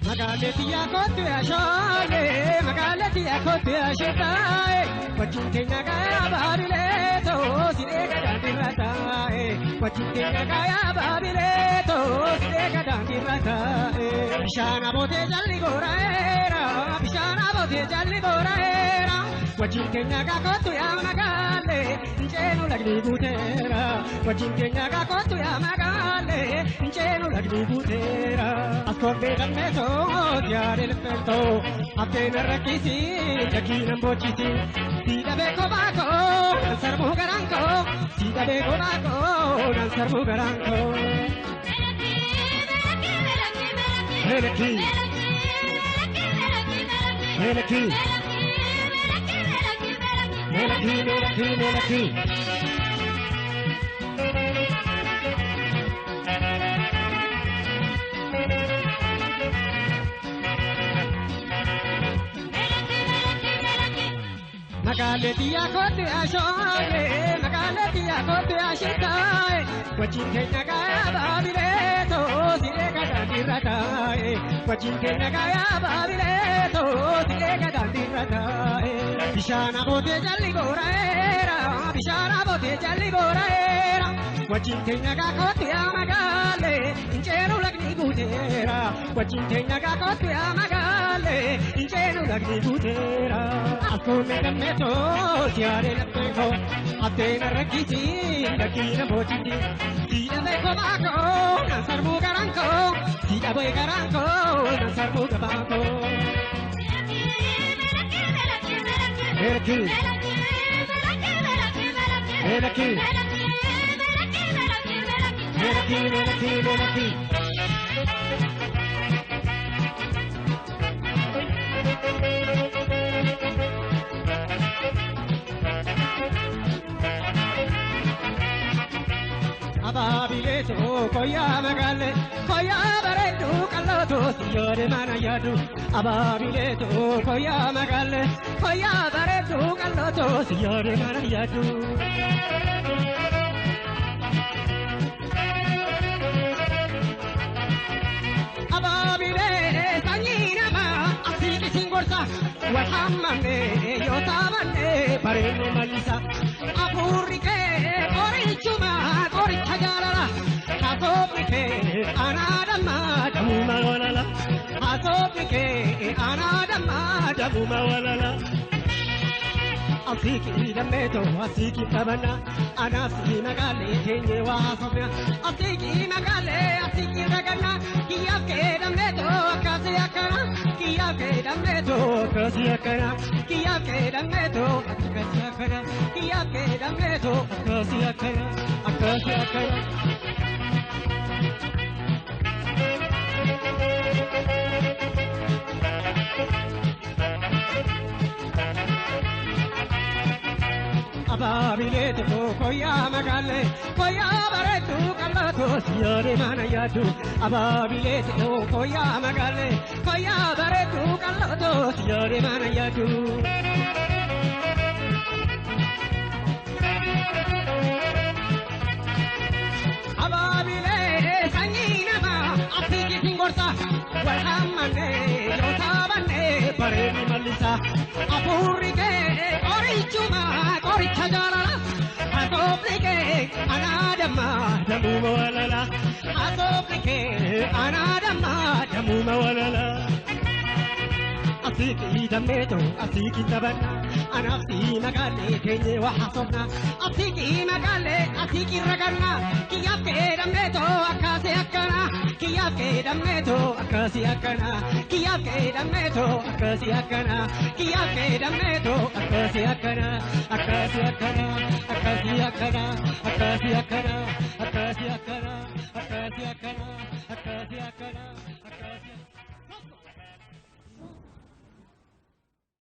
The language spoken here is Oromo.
Magaletia kote ashale, magaletia kote ashitae, wachintenya kaya babile to sirega dandiratae, wachintenya kaya babile to sirega dandiratae. Bishana bote jalli goraera, bishana bote jalli goraera, wachintenya ka kote ya magale, njenu lagni gutera, wachintenya ka kote ya magale, njenu lagni gutera. Ascolte dal meso diare il petto appena racchisi giacchina bocciti si da becco baco non servo garanco si da becco baco non servo garanco Melaki Melaki Melaki Melaki Melaki Magaletia kote ashale, magaletia kote ashitae, wachintenya kaya babile to sirega dandiratae, wachintenya kaya babile to sirega dandiratae. Bishana bote jalli goraera, bishana bote jalli goraera, wachintenya ka kote amagale, inchenu lagni gutera, wachintenya ka kote amagale, inchenu lagni gutera. Ascolme da me Tiare la pego, a te la racchiti, da chi la bociti, si da me comaco, non servo garanco, si da voi garanco, non servo cabanco. Melaki, Melaki, Melaki, Melaki, Melaki. Ababileto koya magale koya baredu kaloto signore manayadu Ababileto koya magale koya baredu kaloto signore manayadu Ababile sanina ma asiki singorsa walhammane yotabane pareno malisa apurike orichuma orichajalala asopike anadama damuma walala asopike anadama damuma walala Asiki dameto asiki tabana anasi magale kenye wasofya asiki magale asiki ragana kiyake dameto kasi akana kiyake dameto kasi akana kiyake dameto kasi akana kiyake dameto kasi akana kasi akana Ababileto koya magale koya baretu kalato signore manayadu Ababileto koya magale koya baretu kalato signore manayadu Ababile sanina ma apiki singorsa walhammane yotabane paremi malisa apurike orichuma orichajalala asopike anadama damuma walala asopike anadama damuma walala asiki dameto asiki tabana anafsi magale kenye wahasofna asiki magale asiki ragana kiyake dameto akase akana kiyake dameto akasi akana kiyake dameto akasi akana kiyake dameto akasi akana akasi akana akasi akana akasi akana akasi akana